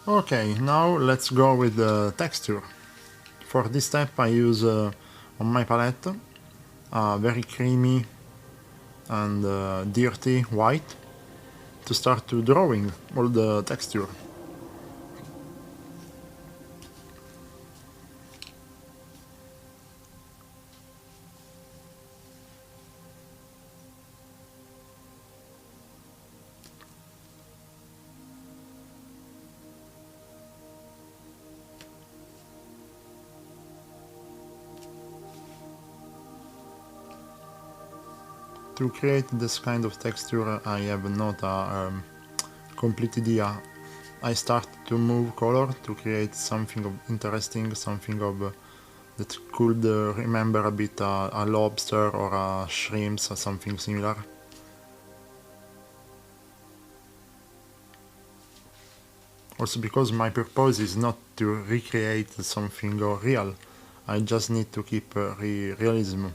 Okay, now let's go with the texture. For this step I use on my palette a very creamy and dirty white to start to drawing all the texture. To create this kind of texture I have not a complete idea. I start to move color to create something of interesting, something of that could remember a bit a lobster or a shrimps or something similar. Also because my purpose is not to recreate something real, I just need to keep realism.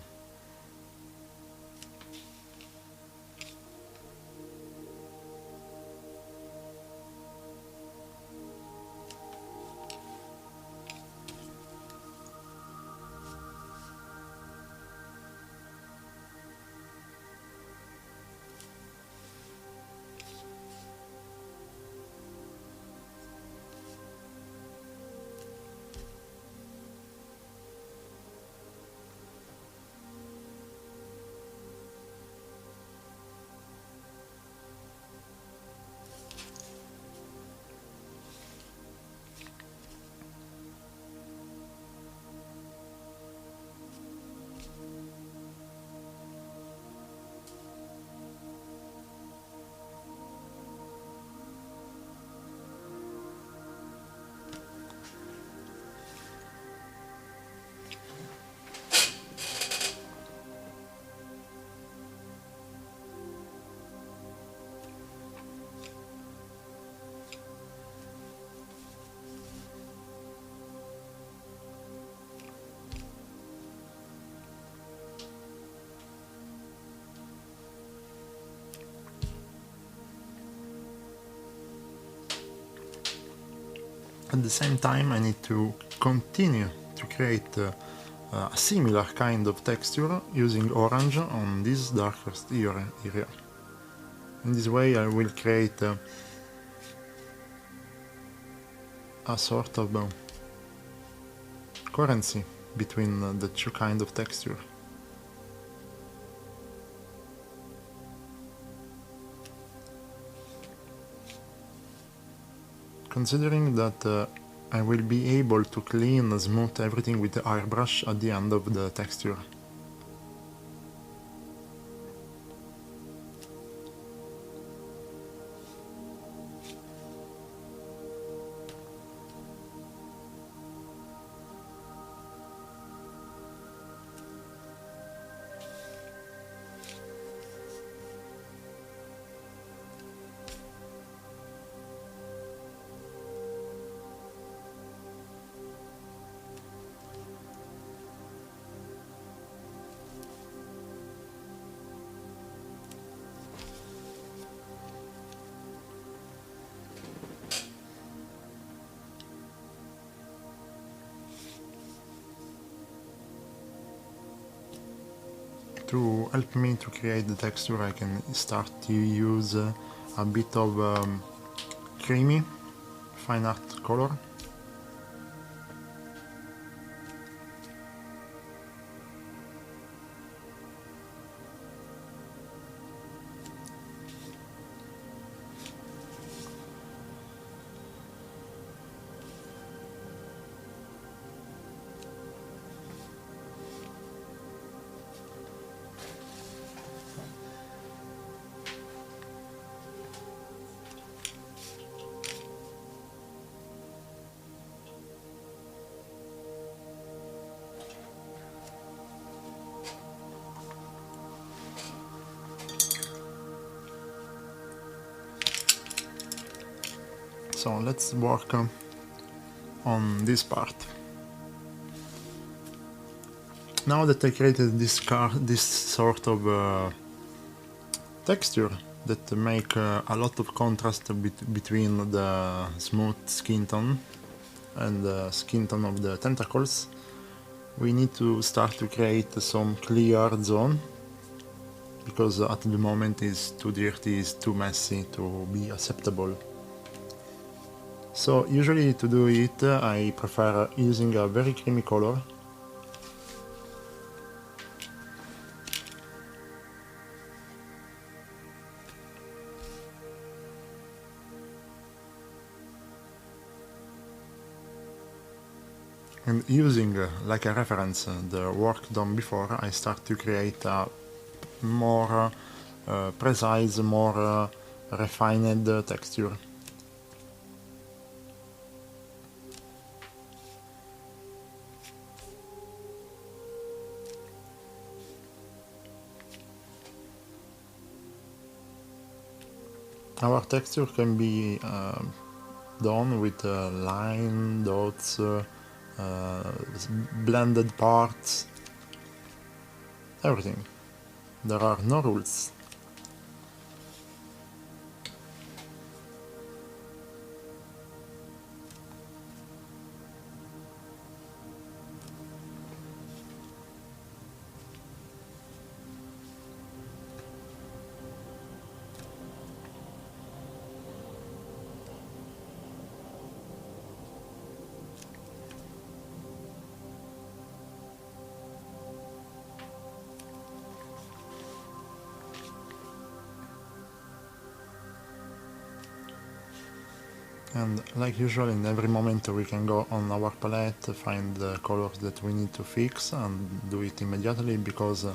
At the same time I need to continue to create a similar kind of texture using orange on this darkest area. In this way I will create a sort of currency between the two kinds of texture. Considering that I will be able to clean and smooth everything with the airbrush at the end of the texture. To help me to create the texture I can start to use a bit of creamy fine art color. So let's work on this part. Now that I created this sort of texture, that make a lot of contrast between the smooth skin tone and the skin tone of the tentacles. We need to start to create some clear zone, because at the moment it's too dirty, it's too messy to be acceptable. So usually to do it I prefer using a very creamy color. And using like a reference the work done before, I start to create a more precise, more refined texture. Our texture can be done with line, dots, blended parts, everything. There are no rules. And like usual, in every moment we can go on our palette, find the colors that we need to fix and do it immediately, because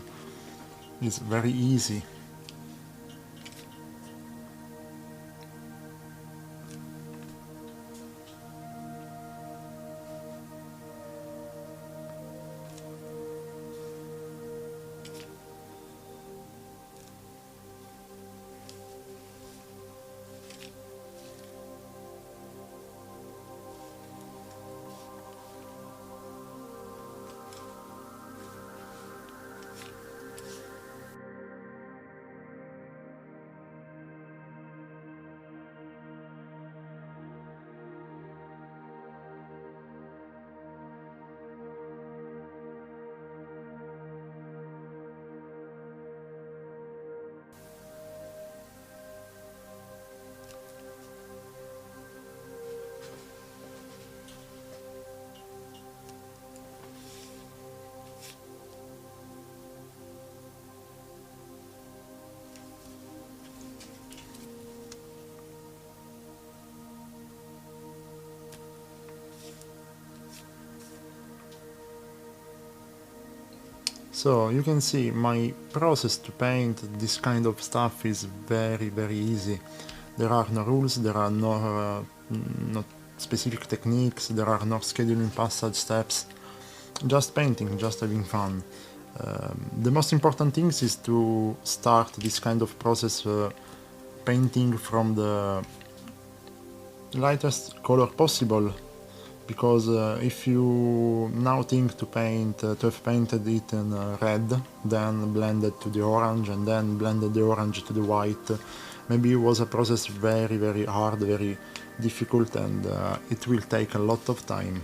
it's very easy. So you can see my process to paint this kind of stuff is very easy. There are no rules, there are no specific techniques, there are no scheduling passage steps. Just painting, just having fun. The most important thing is to start this kind of process painting from the lightest color possible, because if you now think to paint, to have painted it in red, then blended to the orange, and then blended the orange to the white, maybe it was a process very hard, very difficult, and it will take a lot of time.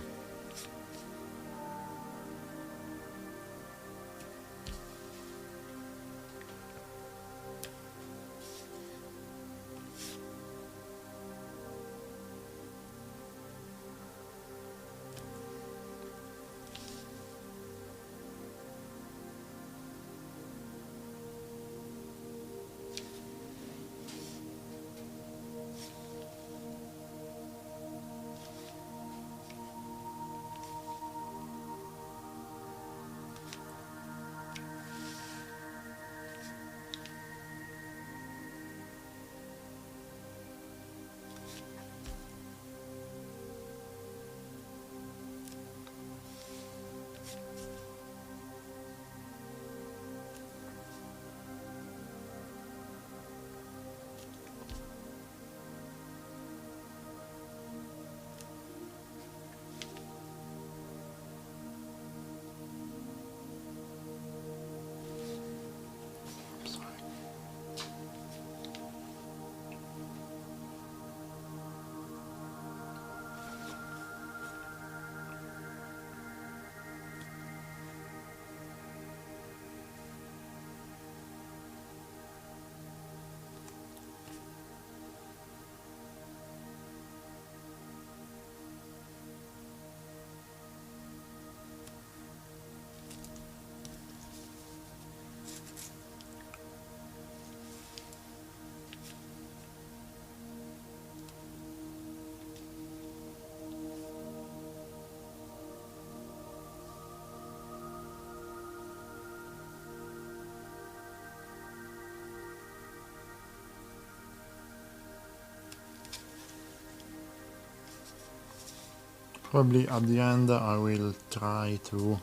Probably at the end I will try to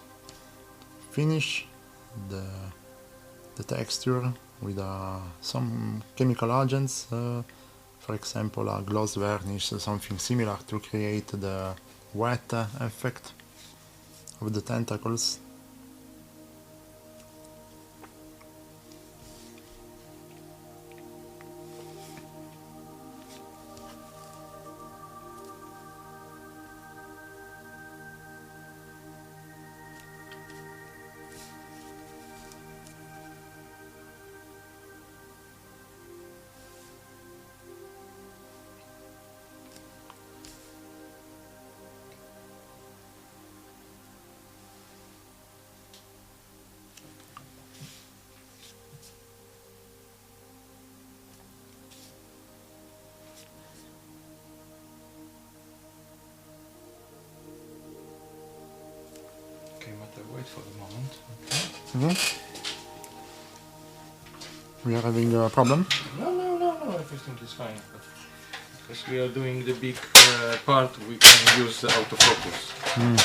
finish the texture with some chemical agents, for example a gloss varnish, something similar, to create the wet effect of the tentacles. Okay, Matteo, wait for a moment. We are having a problem? No, everything is fine. Because we are doing the big part, we can use the autofocus. And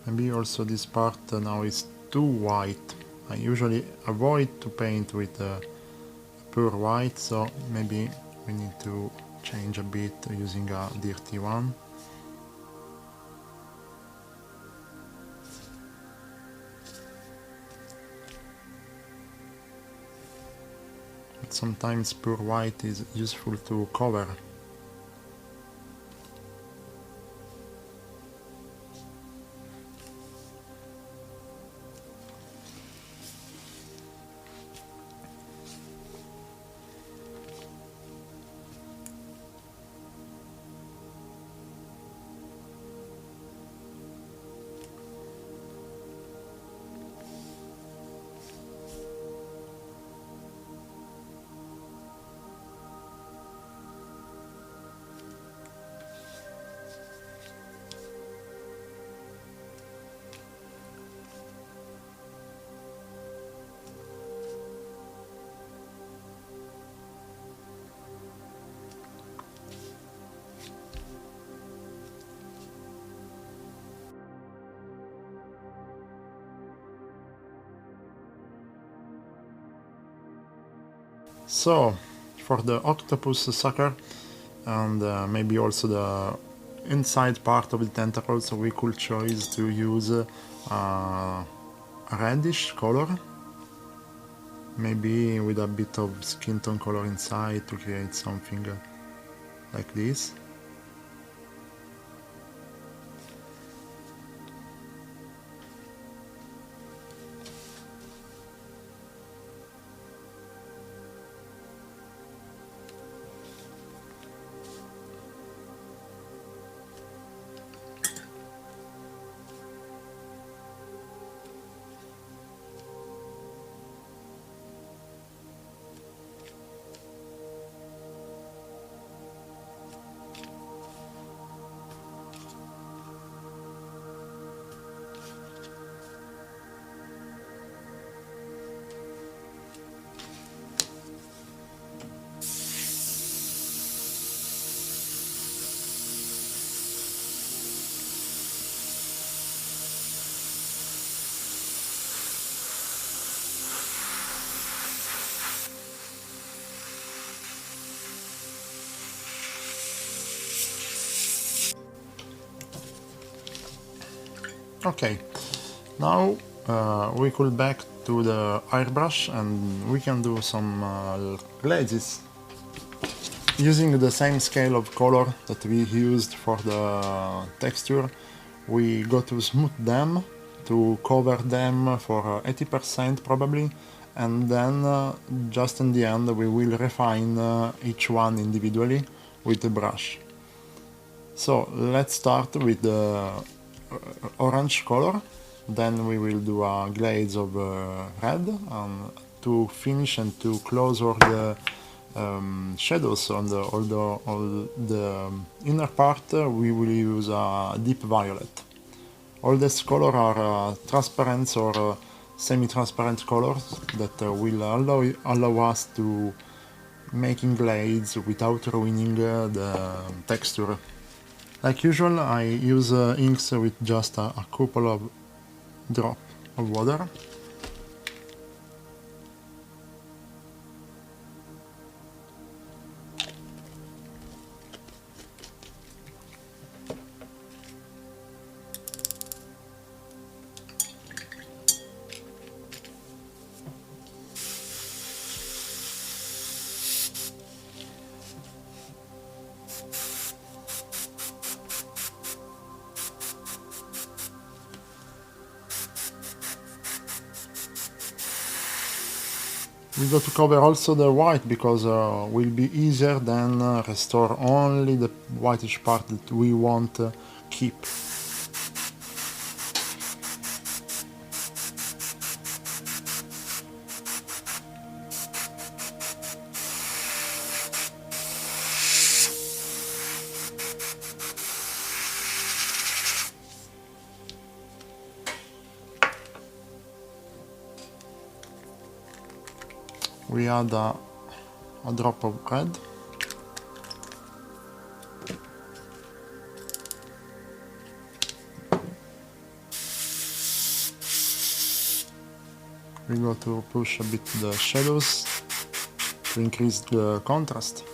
Maybe also this part now is too white. I usually avoid to paint with pure white, so maybe we need to change a bit using a dirty one. But sometimes pure white is useful to cover. So, for the octopus sucker and maybe also the inside part of the tentacles, we could choose to use a reddish color, maybe with a bit of skin tone color inside to create something like this. Okay, now we could back to the airbrush and we can do some glazes. Using the same scale of color that we used for the texture, we go to smooth them to cover them for 80% probably, and then just in the end we will refine each one individually with the brush. So let's start with the orange color, then we will do a glaze of red to finish and to close all the shadows on all the inner part. We will use a deep violet. All these colors are transparent or semi-transparent colors that will allow us to making glades without ruining the texture. Like usual, I use inks with just a couple of drops of water. We got to cover also the white because will be easier than restore only the whitish part that we want keep. We add a drop of red. We go to push a bit the shadows to increase the contrast.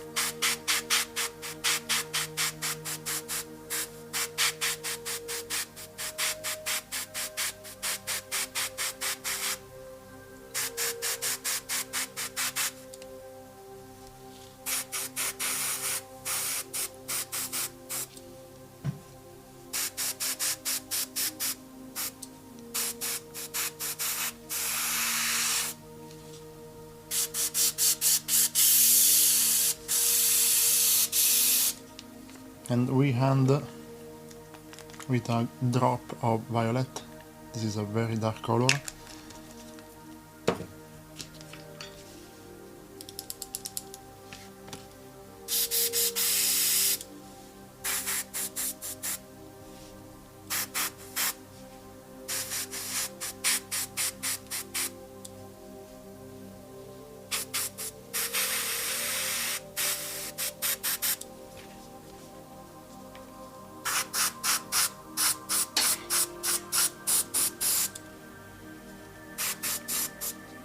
And we end with a drop of violet. This is a very dark color.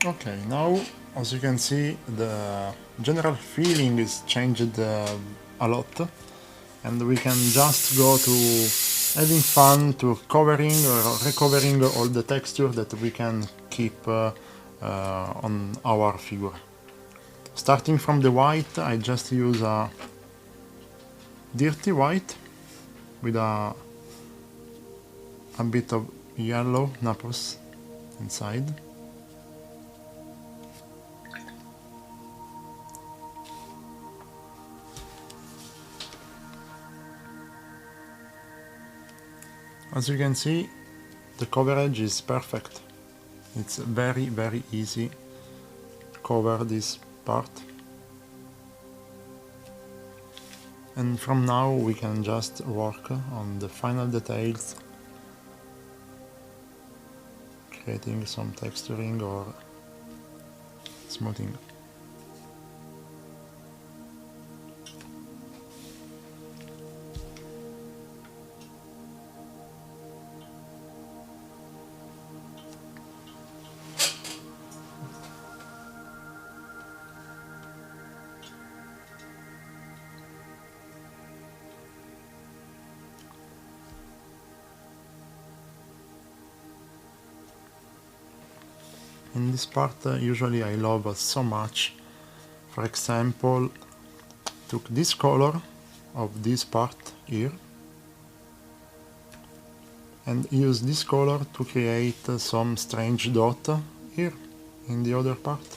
Okay, now as you can see the general feeling is changed a lot, and we can just go to having fun to covering or recovering all the texture that we can keep on our figure. Starting from the white, I just use a dirty white with a bit of yellow naples inside. As you can see, the coverage is perfect. It's very easy to cover this part. And from now we can just work on the final details, creating some texturing or smoothing. in this part usually I love so much. For example, took this color of this part here and use this color to create some strange dot here in the other part.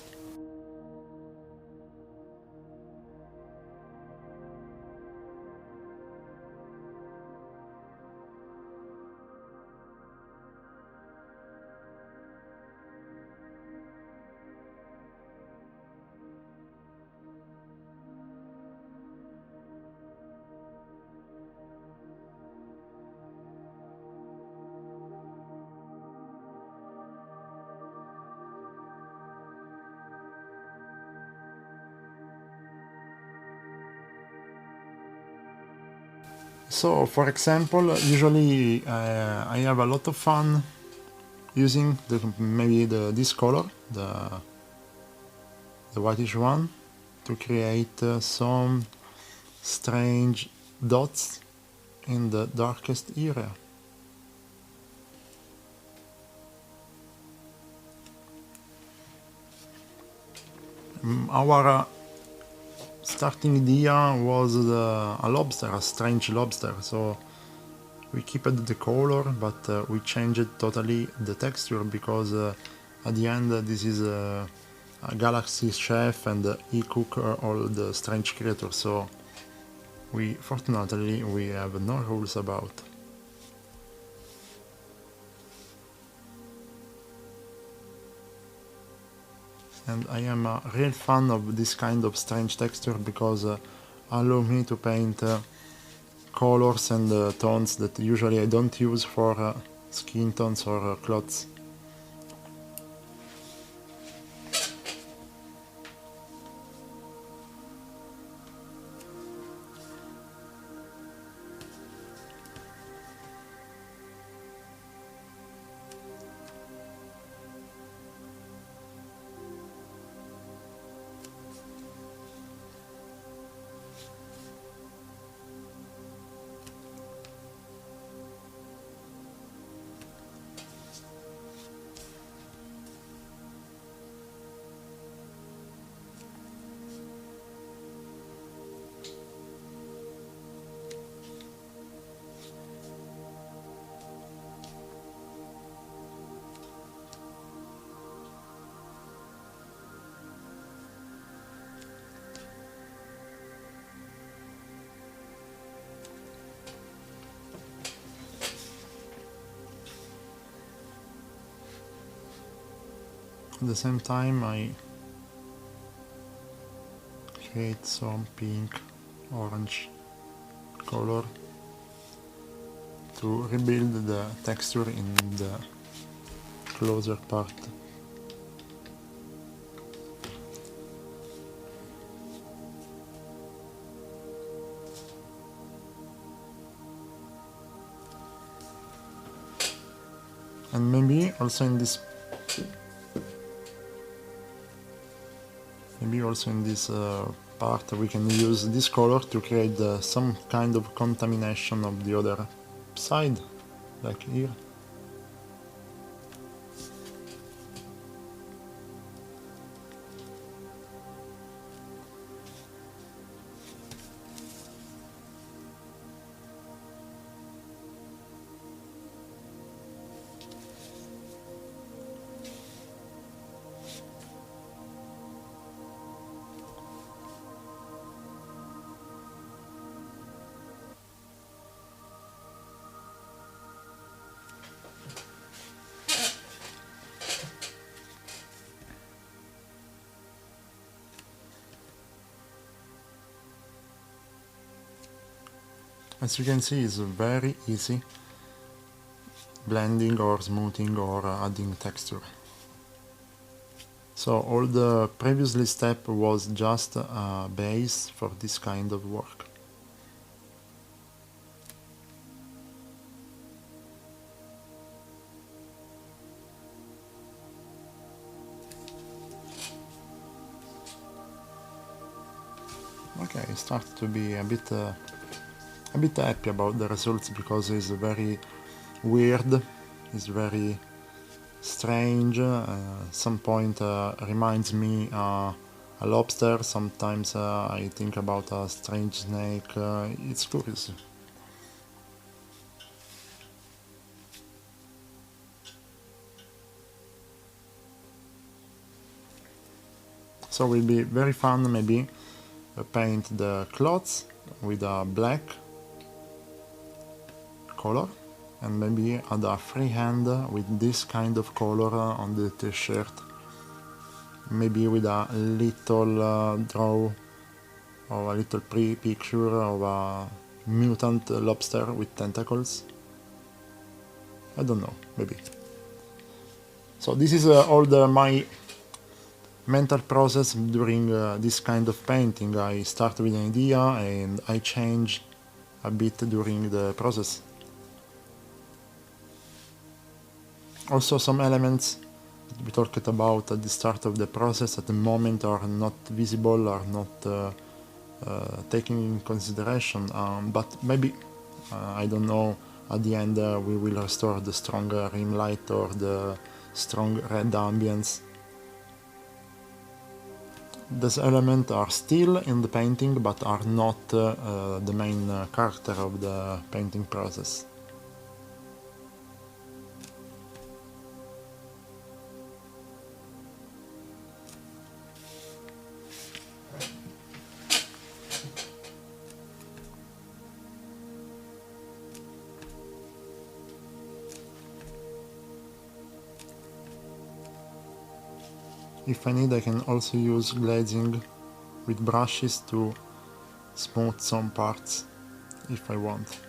So, for example, usually I have a lot of fun using maybe this color, the whitish one, to create some strange dots in the darkest area. Our starting idea was a lobster, a strange lobster, so we kept the color, but we changed totally the texture because at the end this is a galaxy chef and he cook all the strange creatures, so fortunately we have no rules about. And I am a real fan of this kind of strange texture because allow me to paint colors and tones that usually I don't use for skin tones or clothes. At the same time I create some pink, orange color to rebuild the texture in the closer part. And maybe also in this part we can use this color to create some kind of contamination of the other side, like here. As you can see, it's very easy blending or smoothing or adding texture. So all the previously step was just a base for this kind of work. Okay, I start to be a bit happy about the results because it's very weird, it's very strange. Some point reminds me a lobster. Sometimes I think about a strange snake. It's curious. So will be very fun maybe paint the clothes with a black color, and maybe add a freehand with this kind of color on the t-shirt, maybe with a little draw or a little picture of a mutant lobster with tentacles. I don't know, maybe. So this is all my mental process during this kind of painting. I start with an idea and I change a bit during the process. Also some elements that we talked about at the start of the process at the moment are not visible, are not taken in consideration, but maybe, I don't know, at the end we will restore the strong rim light or the strong red ambience. These elements are still in the painting but are not the main character of the painting process. If I need, I can also use glazing with brushes to smooth some parts if I want.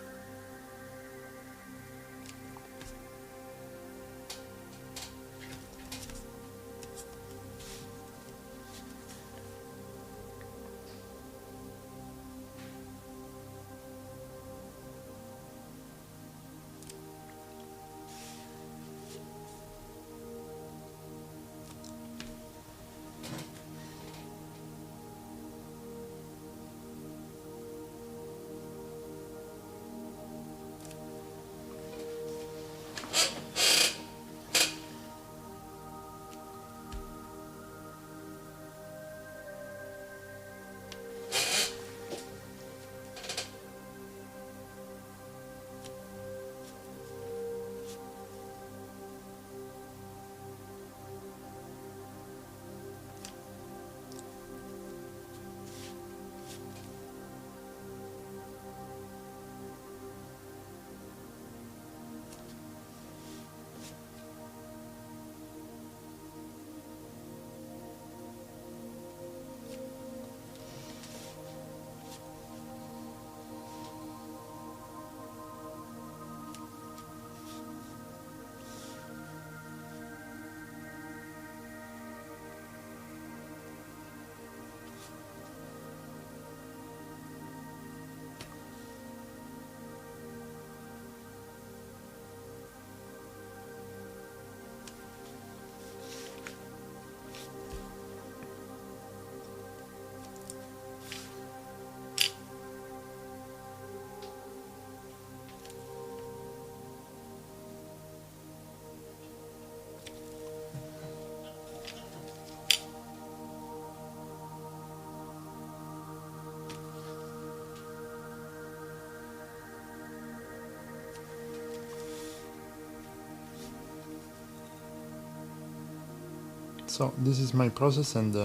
So this is my process, and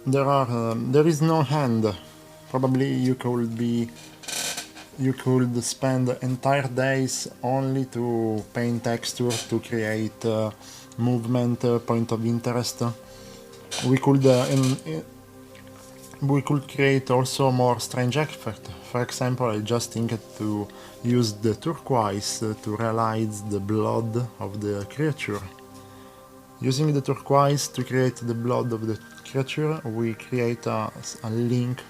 there is no hand. Probably you could spend entire days only to paint texture, to create movement, point of interest. We could we could create also more strange effect. For example, I just think to use the turquoise to realize the blood of the creature. Using the turquoise to create the blood of the creature, we create a link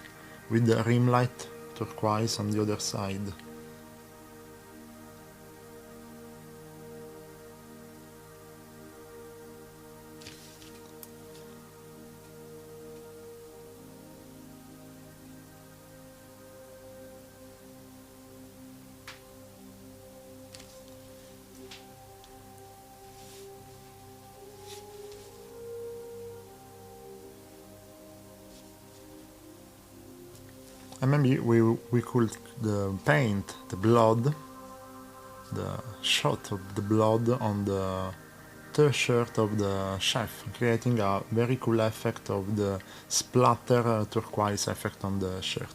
with the rim light turquoise on the other side. And maybe we could paint the blood, the shot of the blood on the t-shirt of the chef, creating a very cool effect of the splatter turquoise effect on the shirt.